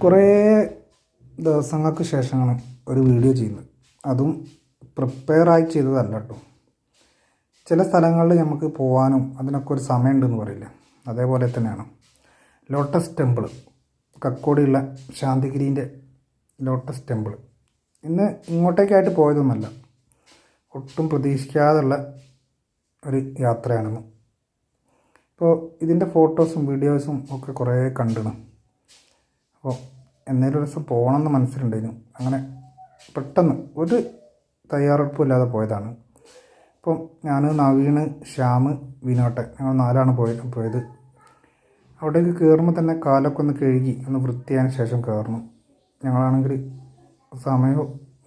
കുറേ ദിവസങ്ങൾക്ക് ശേഷമാണ് ഒരു വീഡിയോ ചെയ്യുന്നത്. അതും പ്രിപ്പയറായി ചെയ്തതല്ല കേട്ടോ. ചില സ്ഥലങ്ങളിൽ നമുക്ക് പോകാനും അതിനൊക്കെ ഒരു സമയമുണ്ടെന്ന് പറയില്ല, അതേപോലെ തന്നെയാണ് ലോട്ടസ് ടെമ്പിൾ, കക്കോടിയുള്ള ശാന്തിഗിരീൻ്റെ ലോട്ടസ് ടെമ്പിൾ. ഇന്ന് ഇങ്ങോട്ടേക്കായിട്ട് പോയതൊന്നുമല്ല, ഒട്ടും പ്രതീക്ഷിക്കാതുള്ള ഒരു യാത്രയാണെന്ന്. ഇപ്പോൾ ഇതിൻ്റെ ഫോട്ടോസും വീഡിയോസും ഒക്കെ കുറേ കണ്ടിരുന്നു. അപ്പോൾ എന്നേലും ഒരു ദിവസം പോകണമെന്ന് മനസ്സിലുണ്ടായിരുന്നു. അങ്ങനെ പെട്ടെന്ന് ഒരു തയ്യാറെടുപ്പും ഇല്ലാതെ പോയതാണ്. ഇപ്പം ഞാൻ, നവീണ്, ശ്യാം, വിനോട്ടൻ, ഞങ്ങൾ 4 പോയത്. അവിടേക്ക് കയറുമ്പോൾ തന്നെ കാലൊക്കെ ഒന്ന് കഴുകി ഒന്ന് വൃത്തിയായതിന് ശേഷം കയറണം. ഞങ്ങളാണെങ്കിൽ സമയം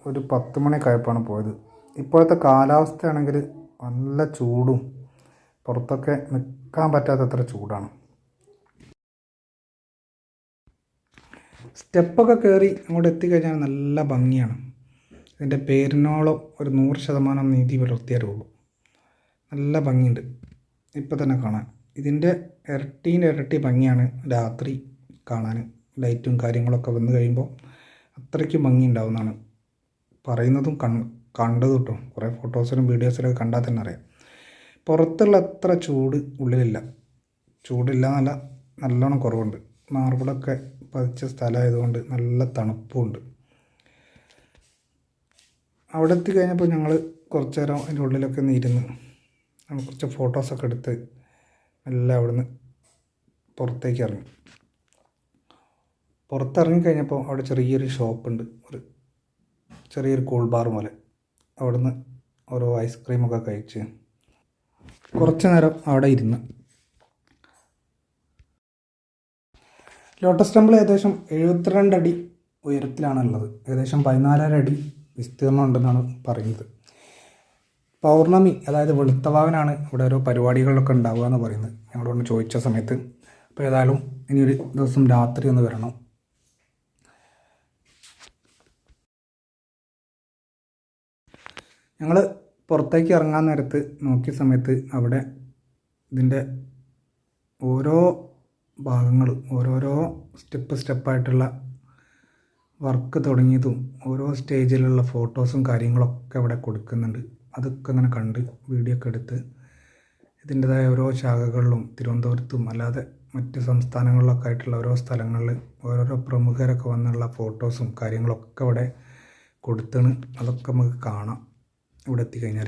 ഒരു 10 മണിയൊക്കെ ആയപ്പോഴാണ് പോയത്. ഇപ്പോഴത്തെ കാലാവസ്ഥയാണെങ്കിൽ നല്ല ചൂടും, പുറത്തൊക്കെ നിൽക്കാൻ പറ്റാത്തത്ര ചൂടാണ്. സ്റ്റെപ്പൊക്കെ കയറി അങ്ങോട്ട് എത്തിക്കഴിഞ്ഞാൽ നല്ല ഭംഗിയാണ്. ഇതിൻ്റെ പേരിനോളം ഒരു 100% നീതി പുലർത്തിയാലുള്ളൂ. നല്ല ഭംഗിയുണ്ട് ഇപ്പോൾ തന്നെ കാണാൻ. ഇതിൻ്റെ ഇരട്ടി ഭംഗിയാണ് രാത്രി കാണാൻ. ലൈറ്റും കാര്യങ്ങളൊക്കെ വന്നു കഴിയുമ്പോൾ അത്രയ്ക്ക് ഭംഗി ഉണ്ടാവുമെന്നാണ് പറയുന്നതും കണ്ടതും കേട്ടോ. കുറേ ഫോട്ടോസിലും വീഡിയോസിലൊക്കെ കണ്ടാൽ തന്നെ അറിയാം. പുറത്തുള്ള അത്ര ചൂട് ഉള്ളിലില്ല. ചൂടില്ല എന്നല്ല, നല്ലോണം കുറവുണ്ട്. മാർബിളൊക്കെ പതിച്ച സ്ഥലമായതുകൊണ്ട് നല്ല തണുപ്പുമുണ്ട്. അവിടെ എത്തിക്കഴിഞ്ഞപ്പോൾ ഞങ്ങൾ കുറച്ച് നേരം അതിൻ്റെ ഉള്ളിലൊക്കെ ഒന്ന് ഇരുന്ന് കുറച്ച് ഫോട്ടോസൊക്കെ എടുത്ത് എല്ലാം അവിടുന്ന് പുറത്തേക്ക് ഇറങ്ങി. പുറത്തിറങ്ങിക്കഴിഞ്ഞപ്പോൾ അവിടെ ചെറിയൊരു ഷോപ്പുണ്ട്, ഒരു ചെറിയൊരു കൂൾ ബാർ പോലെ. അവിടുന്ന് ഓരോ ഐസ്ക്രീമൊക്കെ കഴിച്ച് കുറച്ച് നേരം അവിടെ ഇരുന്ന്. ലോട്ടസ് ടെമ്പിൾ ഏകദേശം 72 അടി ഉയരത്തിലാണുള്ളത്. ഏകദേശം 14.5 അടി വിസ്തീർണം ഉണ്ടെന്നാണ് പറയുന്നത്. പൗർണമി, അതായത് വെളുത്തവാവിനാണ് ഇവിടെ ഓരോ പരിപാടികളിലൊക്കെ ഉണ്ടാവുക എന്ന് പറയുന്നത്, ഞങ്ങളോട് ചോദിച്ച സമയത്ത്. അപ്പോൾ ഏതായാലും ഇനിയൊരു ദിവസം രാത്രി ഒന്ന് വരണം. ഞങ്ങൾ പുറത്തേക്ക് ഇറങ്ങാൻ നേരത്ത് നോക്കിയ സമയത്ത് അവിടെ ഇതിൻ്റെ ഓരോ ഭാഗങ്ങൾ, ഓരോരോ സ്റ്റെപ്പായിട്ടുള്ള വർക്ക് തുടങ്ങിയതും ഓരോ സ്റ്റേജിലുള്ള ഫോട്ടോസും കാര്യങ്ങളൊക്കെ അവിടെ കൊടുക്കുന്നുണ്ട്. അതൊക്കെ അങ്ങനെ കണ്ട് വീഡിയോ ഒക്കെ എടുത്ത് ഇതിൻ്റെതായ ഓരോ ശാഖകളിലും തിരുവനന്തപുരത്തും അല്ലാതെ മറ്റ് സംസ്ഥാനങ്ങളിലൊക്കെ ആയിട്ടുള്ള ഓരോ സ്ഥലങ്ങളിൽ ഓരോരോ പ്രമുഖരൊക്കെ വന്നുള്ള ഫോട്ടോസും കാര്യങ്ങളൊക്കെ അവിടെ കൊടുത്താണ്. അതൊക്കെ നമുക്ക് കാണാം ഇവിടെ എത്തിക്കഴിഞ്ഞാൽ.